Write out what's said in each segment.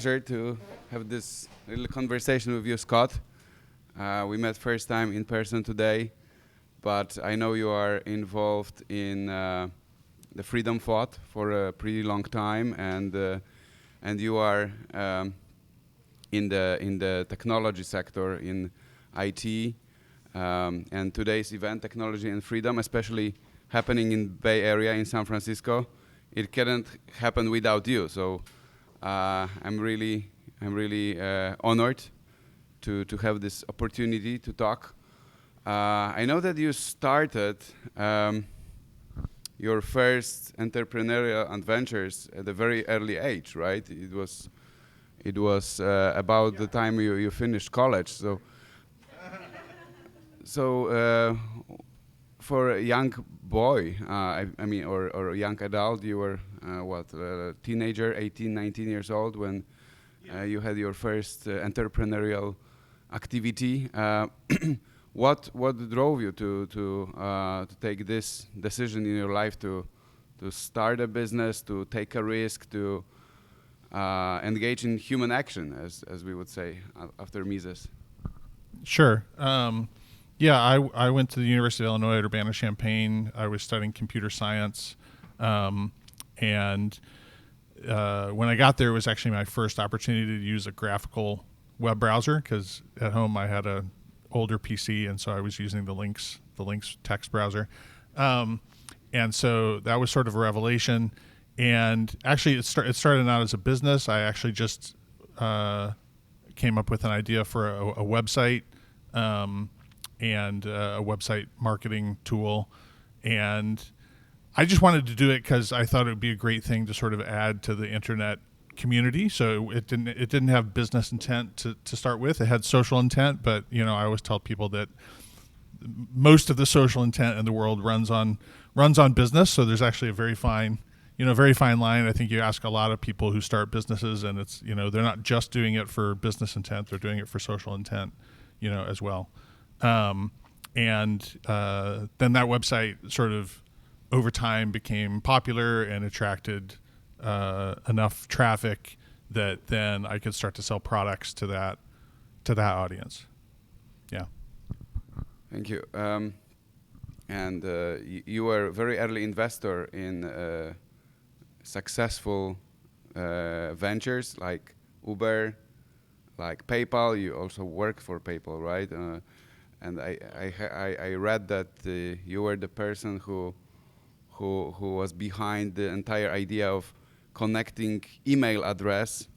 pleasure to have this little conversation with you, Scott. We met first time in person today, but I know you are involved in the freedom thought for a pretty long time, and you are in the technology sector in IT, and today's event, Technology and Freedom, especially happening in Bay Area in San Francisco, it couldn't happen without you. So I'm really honored to have this opportunity to talk. I know that you started your first entrepreneurial adventures at a very early age, right? It was about the time you finished college. So for a young boy, I mean, or a young adult, you were a teenager, 18, 19 years old when you had your first entrepreneurial activity. What drove you to take this decision in your life to start a business, to take a risk, to engage in human action, as we would say after Mises? Sure. I went to the University of Illinois at Urbana-Champaign. I was studying computer science, and when I got there, it was actually my first opportunity to use a graphical web browser, because at home I had an older PC, and so I was using the Lynx text browser. And so that was sort of a revelation. And actually, it started out as a business. I actually just came up with an idea for a website and a website marketing tool. And I just wanted to do it because I thought it would be a great thing to sort of add to the internet community. So it didn't have business intent to start with. It had social intent, but I always tell people that most of the social intent in the world runs on business. So there's actually a very fine line. I think you ask a lot of people who start businesses, and it's they're not just doing it for business intent; they're doing it for social intent, as well. And then that website sort of over time became popular and attracted enough traffic that then I could start to sell products to that audience. Yeah. Thank you. And you were a very early investor in successful ventures like Uber, like PayPal. You also work for PayPal, right? And I read that you were the person who was behind the entire idea of connecting email address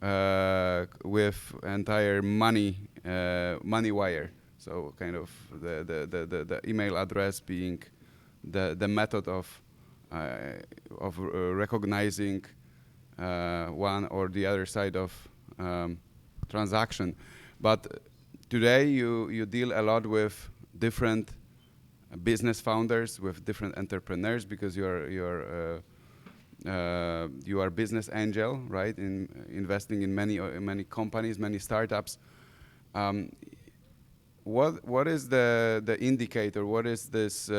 with entire money wire. So kind of the email address being the method of recognizing one or the other side of transaction. But today you deal a lot with different business founders, with different entrepreneurs, because you are business angel, right? In investing in many companies, many startups. What is the indicator? What is this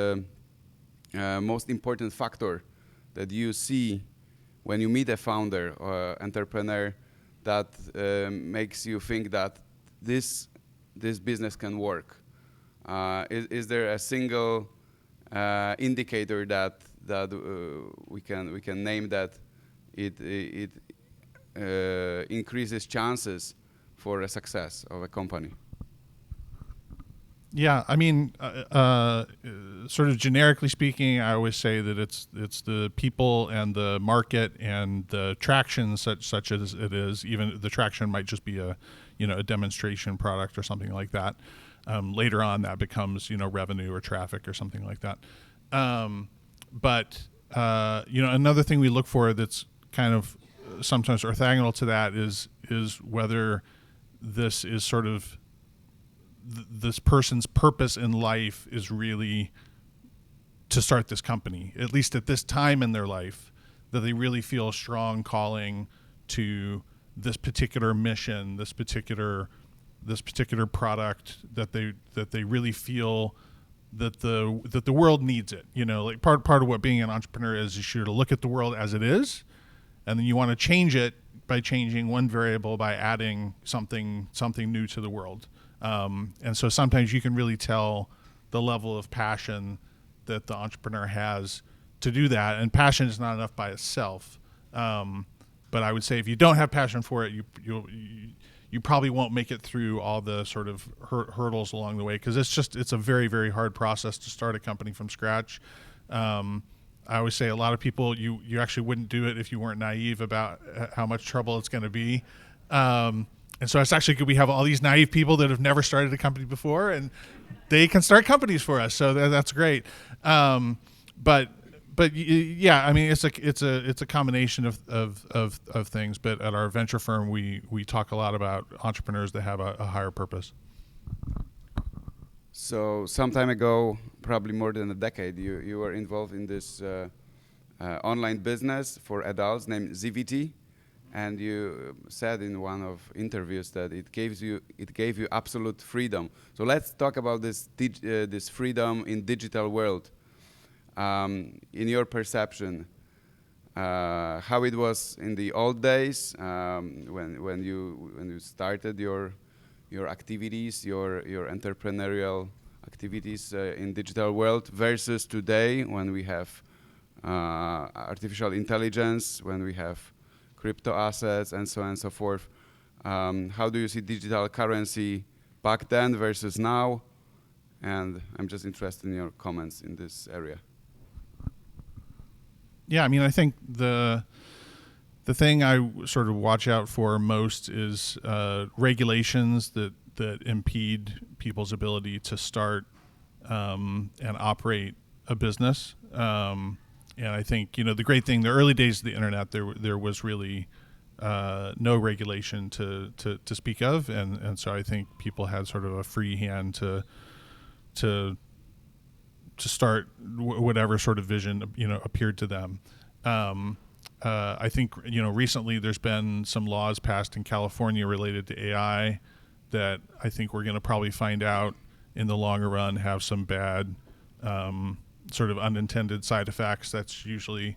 most important factor that you see when you meet a founder or entrepreneur that makes you think that this business can work? Is there a single indicator that we can name that it increases chances for a success of a company? Yeah, I mean, sort of generically speaking, I always say that it's the people and the market and the traction, such as it is. Even the traction might just be a demonstration product or something like that. Later on, that becomes revenue or traffic or something like that. But another thing we look for that's kind of sometimes orthogonal to that is whether this is sort of this person's purpose in life is really to start this company, at least at this time in their life, that they really feel a strong calling to this particular mission, this particular product, that they really feel that the world needs it. Like part of what being an entrepreneur is you to look at the world as it is, and then you want to change it by changing one variable, by adding something new to the world. And so sometimes you can really tell the level of passion that the entrepreneur has to do that. And passion is not enough by itself. But I would say if you don't have passion for it, you probably won't make it through all the sort of hurdles along the way, because it's a very, very hard process to start a company from scratch. I always say a lot of people, you actually wouldn't do it if you weren't naive about how much trouble it's going to be. And so it's actually good we have all these naive people that have never started a company before, and they can start companies for us. So that's great. But yeah, I mean, it's a combination of things. But at our venture firm, we talk a lot about entrepreneurs that have a higher purpose. So some time ago, probably more than a decade, you were involved in this online business for adults named ZVT, and you said in one of interviews that it gave you absolute freedom. So let's talk about this freedom in digital world. In your perception, how it was in the old days when you started your activities, your entrepreneurial activities in digital world versus today when we have artificial intelligence, when we have crypto assets and so on and so forth. How do you see digital currency back then versus now? And I'm just interested in your comments in this area. Yeah, I mean, I think the thing I sort of watch out for most is regulations that impede people's ability to start and operate a business. And I think, the great thing, the early days of the internet, there was really no regulation to speak of, and so I think people had sort of a free hand to start whatever sort of vision appeared to them. I think recently there's been some laws passed in California related to AI that I think we're going to probably find out in the longer run have some bad sort of unintended side effects. That's usually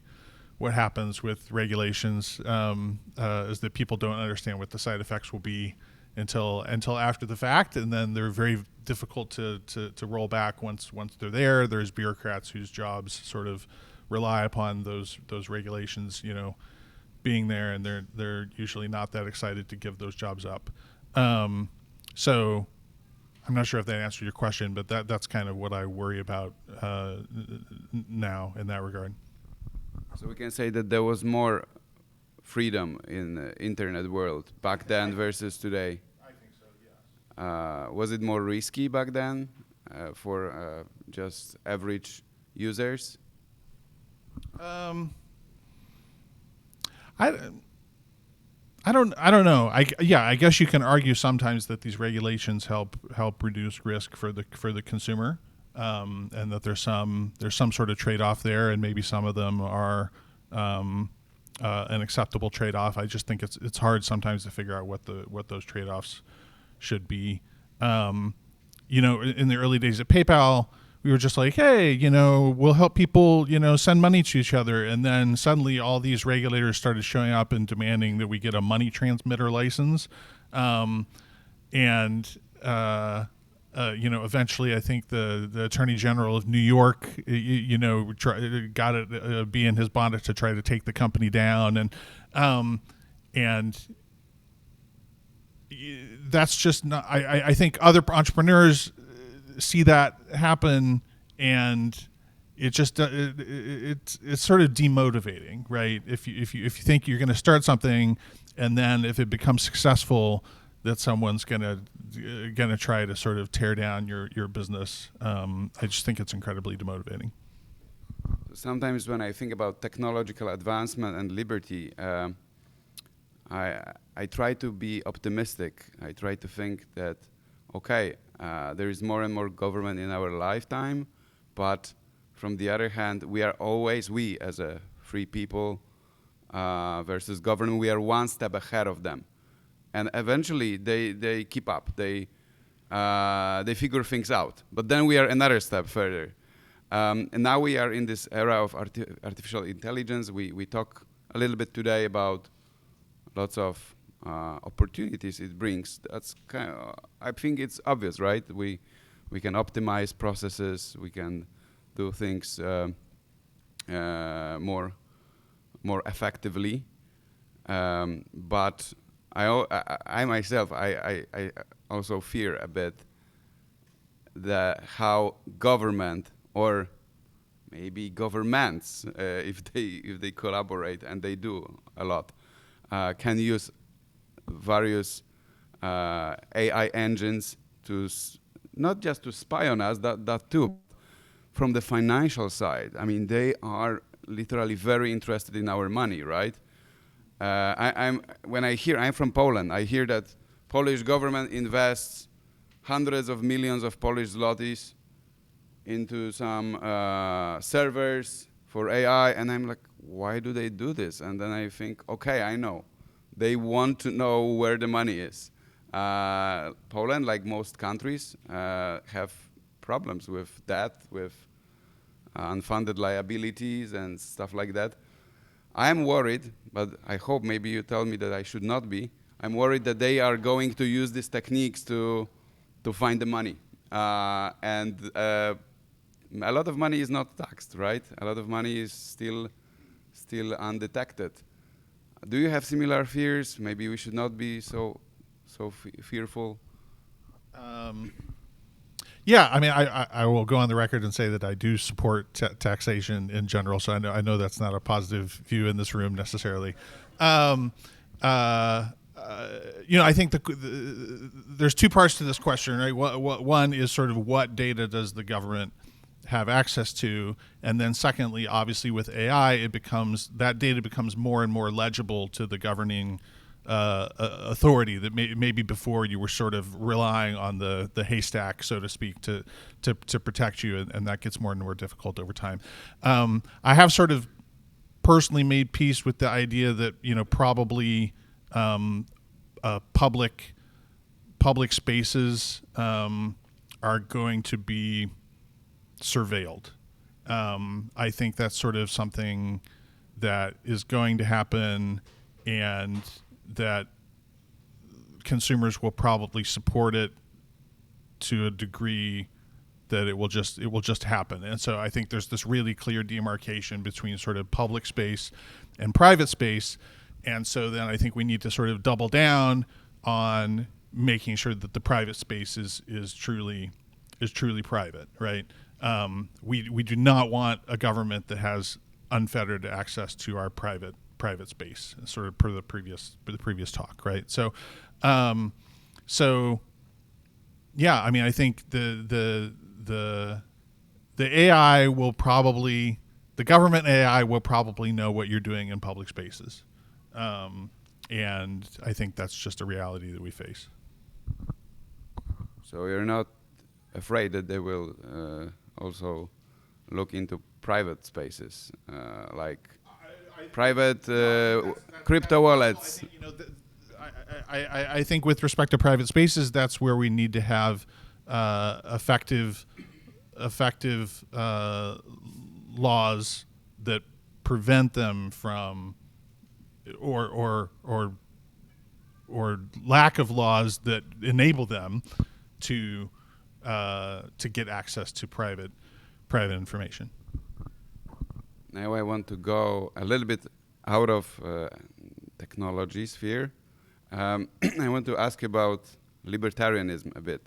what happens with regulations, is that people don't understand what the side effects will be until after the fact, and then they're very difficult to roll back once they're there. There's bureaucrats whose jobs sort of rely upon those regulations, being there, and they're usually not that excited to give those jobs up. So I'm not sure if that answered your question, but that's kind of what I worry about now in that regard. So we can say that there was more freedom in the internet world back then versus today. I think so, yes. Was it more risky back then for just average users? I don't know. I guess you can argue sometimes that these regulations help reduce risk for the consumer, and that there's some sort of trade-off there, and maybe some of them are an acceptable trade-off. I just think it's hard sometimes to figure out what those trade-offs should be. In the early days at PayPal, we were just like, hey, we'll help people, send money to each other. And then suddenly all these regulators started showing up and demanding that we get a money transmitter license. Eventually I think the Attorney General of New York, got it be in his bonnet to try to take the company down. And that's just not, I think other entrepreneurs see that happen, and it just it's sort of demotivating, right? If you think you're going to start something, and then if it becomes successful, that someone's gonna try to sort of tear down your business. I just think it's incredibly demotivating. Sometimes when I think about technological advancement and liberty, I try to be optimistic. I try to think that, okay, there is more and more government in our lifetime, but from the other hand, we as a free people versus government, we are one step ahead of them. And eventually they keep up, they figure things out. But then we are another step further. And now we are in this era of artificial intelligence. We talk a little bit today about lots of opportunities it brings. That's I think it's obvious, right? We can optimize processes. We can do things more effectively. But I myself, I also fear a bit how government, or maybe governments, if they collaborate, and they do a lot, can use various AI engines to not just to spy on us, that too. From the financial side, I mean, they are literally very interested in our money, right? I'm from Poland. I hear that Polish government invests hundreds of millions of Polish zlotys into some servers for AI, and I'm like, why do they do this? And then I think, okay, I know. They want to know where the money is. Poland, like most countries, have problems with debt, with unfunded liabilities and stuff like that. I'm worried, but I hope maybe you tell me that I should not be. I'm worried that they are going to use these techniques to find the money. And a lot of money is not taxed, right? A lot of money is still undetected. Do you have similar fears? Maybe we should not be so fearful. Yeah, I mean, I will go on the record and say that I do support taxation in general. So I know that's not a positive view in this room necessarily. I think there's two parts to this question, right? One is sort of what data does the government have access to, and then secondly, obviously with AI, that data becomes more and more legible to the governing authority that maybe before you were sort of relying on the haystack, so to speak, to protect you, and that gets more and more difficult over time. I have sort of personally made peace with the idea that probably public spaces are going to be surveilled. I think that's sort of something that is going to happen, and that consumers will probably support it to a degree that it will just happen. And so I think there's this really clear demarcation between sort of public space and private space. And so then I think we need to sort of double down on making sure that the private space is truly private, right? We do not want a government that has unfettered access to our private space, sort of per the previous talk, right? So yeah, I mean, I think the AI will probably, the government AI will probably know what you're doing in public spaces, and I think that's just a reality that we face. So you're not afraid that they will also look into private spaces, like private crypto wallets? I think with respect to private spaces, that's where we need to have effective laws that prevent them from, or lack of laws that enable them to get access to private information. Now I want to go a little bit out of technology sphere. I want to ask about libertarianism a bit.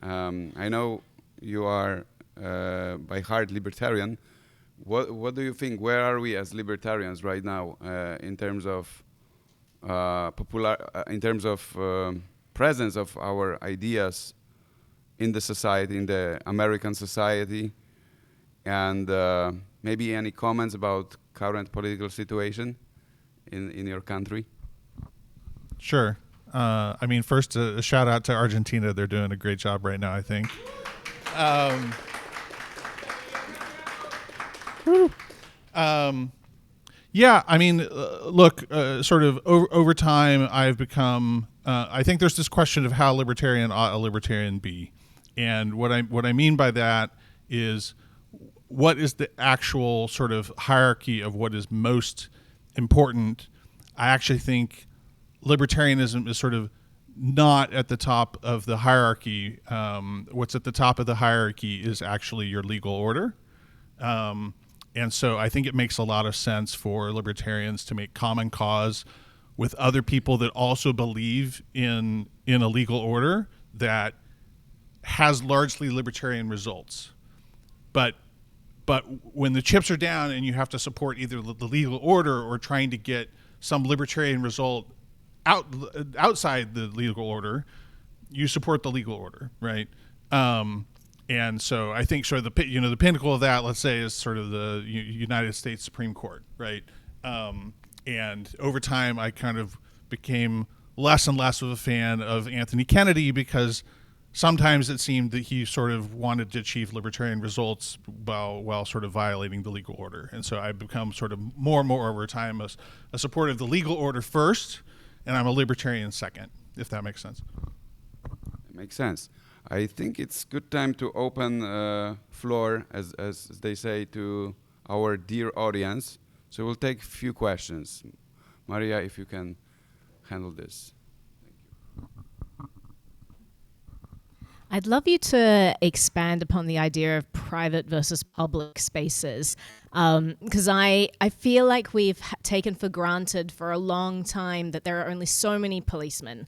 I know you are by heart libertarian. What do you think? Where are we as libertarians right now in terms of presence of our ideas in the society, in the American society, and maybe any comments about current political situation in your country? Sure. I mean, first, a shout out to Argentina. They're doing a great job right now, I think. Yeah, I mean, look, sort of over time, I've become, I think there's this question of how libertarian ought a libertarian be. And what I mean by that is, what is the actual sort of hierarchy of what is most important? I actually think libertarianism is sort of not at the top of the hierarchy. What's at the top of the hierarchy is actually your legal order. And so I think it makes a lot of sense for libertarians to make common cause with other people that also believe in a legal order that has largely libertarian results. But when the chips are down and you have to support either the legal order or trying to get some libertarian result outside the legal order, you support the legal order, right? And so I think sort of the pinnacle of that, let's say, is sort of the United States Supreme Court, right? And over time, I kind of became less and less of a fan of Anthony Kennedy because sometimes it seemed that he sort of wanted to achieve libertarian results while sort of violating the legal order. And so I've become sort of more and more over time a supporter of the legal order first, and I'm a libertarian second, if that makes sense. It makes sense. I think it's good time to open floor, as they say, to our dear audience. So we'll take a few questions. Maria, if you can handle this. Thank you. I'd love you to expand upon the idea of private versus public spaces, because I feel like we've taken for granted for a long time that there are only so many policemen.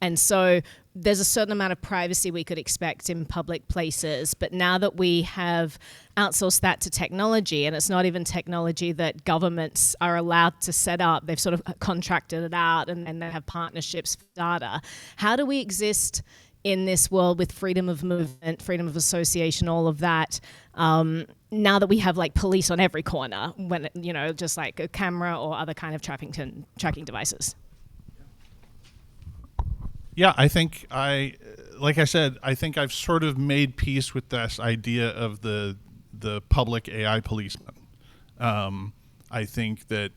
And so there's a certain amount of privacy we could expect in public places. But now that we have outsourced that to technology, and it's not even technology that governments are allowed to set up, they've sort of contracted it out and they have partnerships for data. How do we exist in this world with freedom of movement, freedom of association, all of that, now that we have like police on every corner, when just like a camera or other kind of tracking devices? Yeah, I think like I said, I think I've sort of made peace with this idea of the public AI policeman. I think that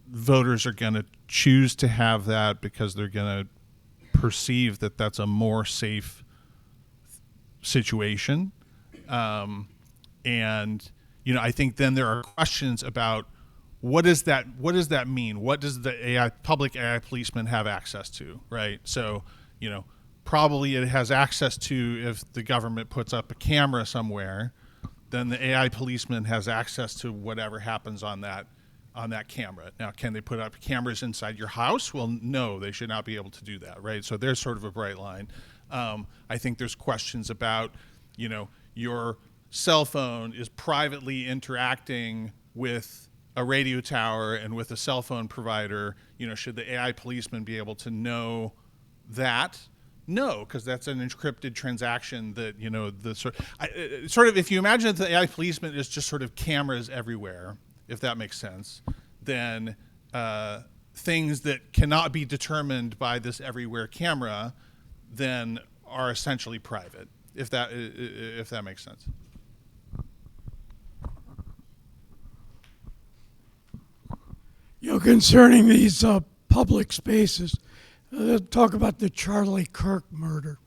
voters are going to choose to have that because they're going to perceive that that's a more safe situation. And I think then there are questions about what does that mean? What does the public AI policeman have access to, right? So, probably it has access to, if the government puts up a camera somewhere, then the AI policeman has access to whatever happens on that camera. Now, can they put up cameras inside your house? Well, no, they should not be able to do that, right? So there's sort of a bright line. I think there's questions about, your cell phone is privately interacting with a radio tower and with a cell phone provider. Should the AI policeman be able to know that? No, because that's an encrypted transaction that, sort of, if you imagine that the AI policeman is just sort of cameras everywhere, if that makes sense, then things that cannot be determined by this everywhere camera then are essentially private, if that makes sense. Concerning these public spaces, talk about the Charlie Kirk murder.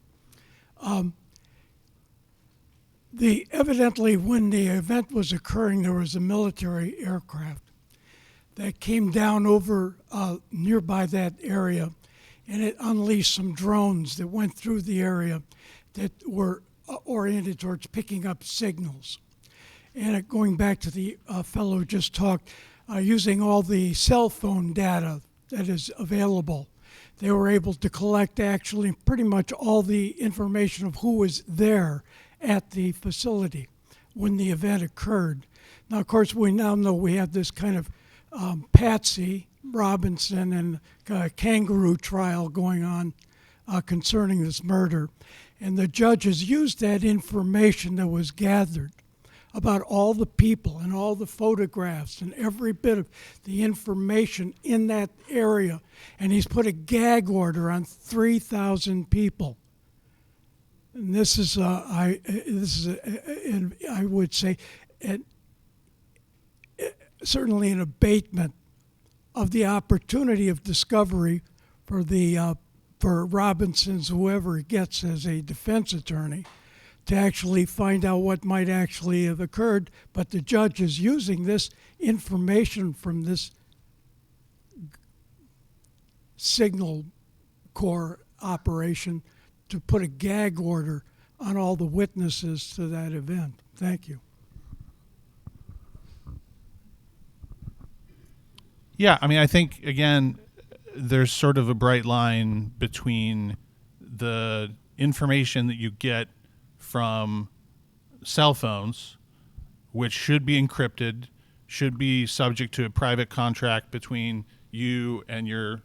Evidently, when the event was occurring, there was a military aircraft that came down over nearby that area, and it unleashed some drones that went through the area that were oriented towards picking up signals. And going back to the fellow who just talked, using all the cell phone data that is available, they were able to collect actually pretty much all the information of who was there at the facility when the event occurred. Now, of course, we now know we have this kind of Patsy Robinson and kangaroo trial going on concerning this murder. And the judges used that information that was gathered about all the people and all the photographs and every bit of the information in that area. And he's put a gag order on 3,000 people. And this is, I would say, certainly an abatement of the opportunity of discovery for Robinson's, whoever he gets as a defense attorney, to actually find out what might actually have occurred. But the judge is using this information from this signal corps operation to put a gag order on all the witnesses to that event. Thank you. Yeah, I mean, I think, again, there's sort of a bright line between the information that you get from cell phones, which should be encrypted, should be subject to a private contract between you and your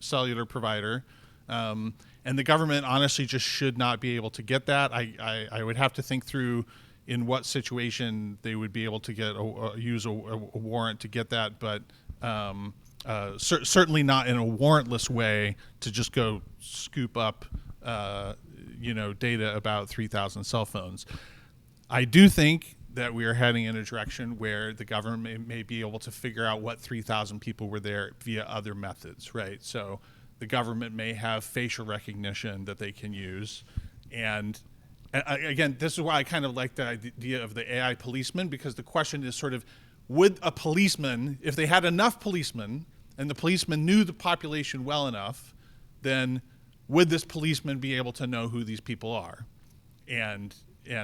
cellular provider. And the government honestly just should not be able to get that. I would have to think through in what situation they would be able to get use a warrant to get that, but certainly not in a warrantless way to just go scoop up data about 3,000 cell phones. I do think that we are heading in a direction where the government may be able to figure out what 3,000 people were there via other methods, right? So the government may have facial recognition that they can use. And again, this is why I kind of like the idea of the AI policeman, because the question is sort of, would a policeman, if they had enough policemen and the policeman knew the population well enough, then would this policeman be able to know who these people are and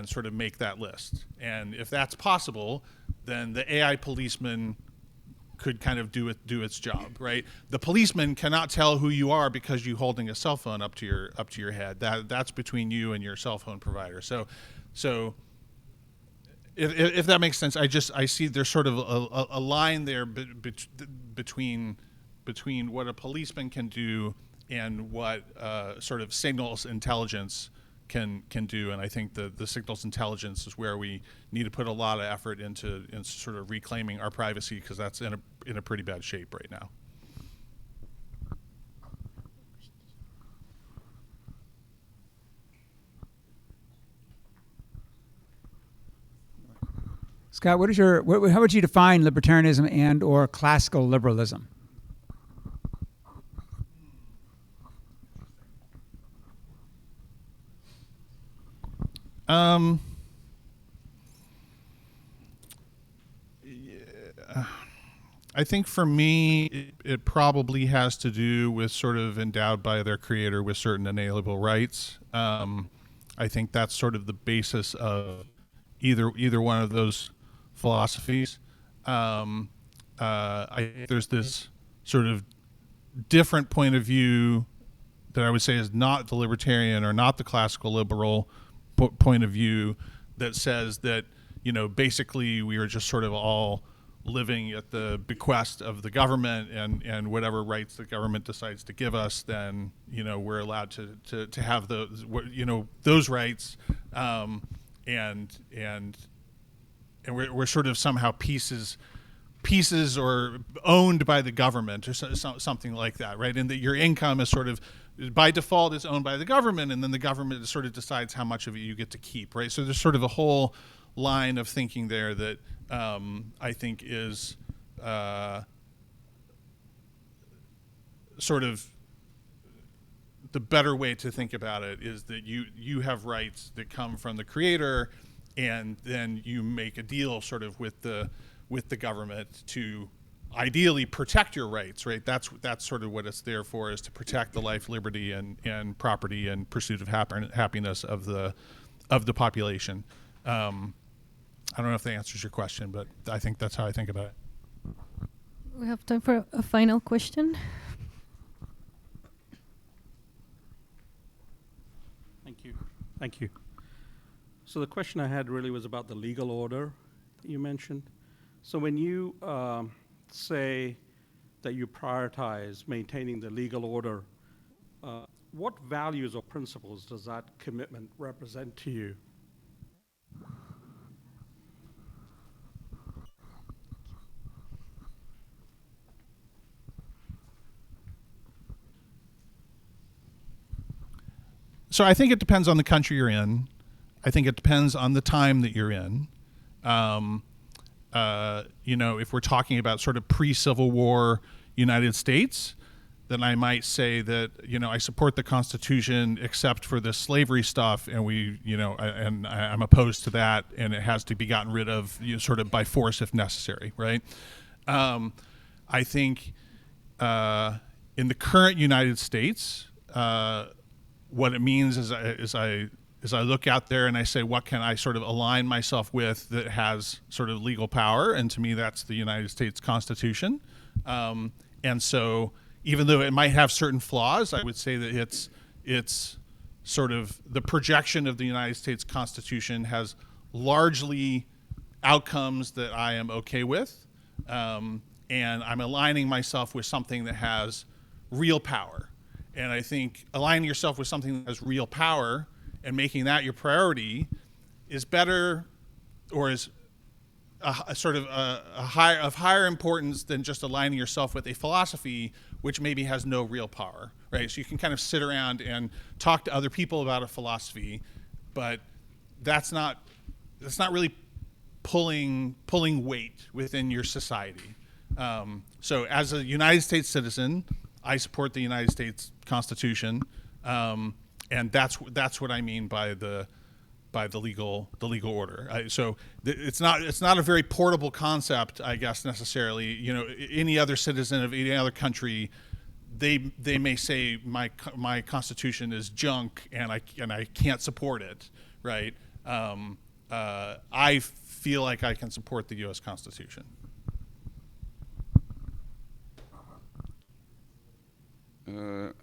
sort of make that list? And if that's possible, then the AI policeman could kind of do its job, right? The policeman cannot tell who you are because you're holding a cell phone up to your head. That's between you and your cell phone provider. So if that makes sense, I see there's sort of a line there between what a policeman can do and what sort of signals intelligence can do. And I think the signals intelligence is where we need to put a lot of effort into sort of reclaiming our privacy, because that's in a pretty bad shape right now. Scott, how would you define libertarianism and or classical liberalism? I think for me, it probably has to do with sort of endowed by their creator with certain inalienable rights. I think that's sort of the basis of either one of those philosophies. I think there's this sort of different point of view that I would say is not the libertarian or not the classical liberal point of view, that says that, basically we are just sort of all living at the bequest of the government, and whatever rights the government decides to give us, then, we're allowed to have those rights, and we're sort of somehow pieces or owned by the government or something like that, right? And that your income is sort of, by default, is owned by the government, and then the government sort of decides how much of it you get to keep, right? So there's sort of a whole line of thinking there that I think is sort of the better way to think about it, is that you have rights that come from the creator, and then you make a deal sort of with the government to ideally protect your rights, right? That's sort of what it's there for, is to protect the life, liberty, and property and pursuit of happiness of the population. I don't know if that answers your question, but I think that's how I think about it. We have time for a final question. Thank you. So the question I had really was about the legal order you mentioned. So when you say that you prioritize maintaining the legal order, what values or principles does that commitment represent to you? So I think it depends on the country you're in. I think it depends on the time that you're in. If we're talking about sort of pre-Civil War United States, then I might say that, I support the Constitution except for the slavery stuff, and I'm opposed to that, and it has to be gotten rid of, sort of by force if necessary, right? I think in the current United States, what it means is I look out there and I say, what can I sort of align myself with that has sort of legal power? And to me, that's the United States Constitution. And so even though it might have certain flaws, I would say that it's sort of the projection of the United States Constitution has largely outcomes that I am okay with. And I'm aligning myself with something that has real power. And I think aligning yourself with something that has real power and making that your priority is better, or is a sort of of higher importance than just aligning yourself with a philosophy which maybe has no real power, right? So you can kind of sit around and talk to other people about a philosophy, but that's not really pulling weight within your society. So as a United States citizen, I support the United States Constitution, and that's what I mean by the legal order. It's not a very portable concept, I guess, necessarily. You know, any other citizen of any other country, they may say my Constitution is junk and I can't support it, right? I feel like I can support the U.S. Constitution.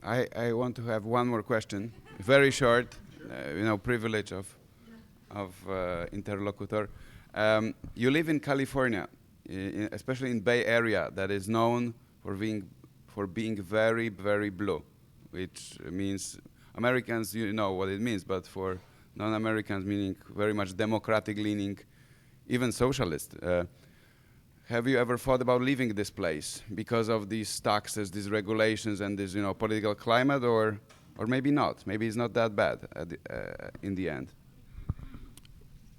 I want to have one more question, very short, privilege of interlocutor. You live in California, especially in Bay Area, that is known for being very, very blue, which means Americans, you know what it means, but for non-Americans, meaning very much democratic leaning, even socialist. Have you ever thought about leaving this place because of these taxes, these regulations, and this political climate, or maybe not? Maybe it's not that bad in the end.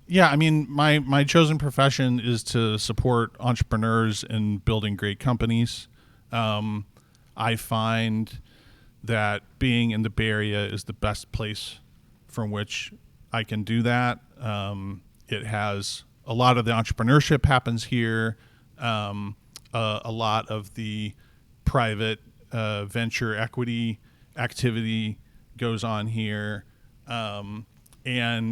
Yeah, I mean, my chosen profession is to support entrepreneurs in building great companies. I find that being in the Bay Area is the best place from which I can do that. It has a lot of the entrepreneurship happens here. A lot of the private venture equity activity goes on here. And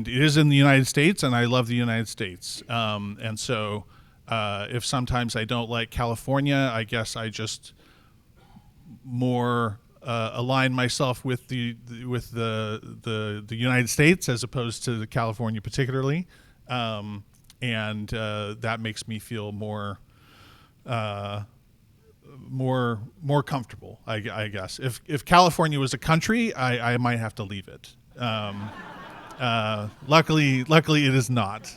it is in the United States, and I love the United States. And so if sometimes I don't like California, I guess I just more align myself with the United States as opposed to California particularly. And that makes me feel more comfortable, I guess. If California was a country, I might have to leave it. Luckily it is not.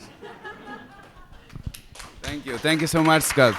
Thank you so much, Scott.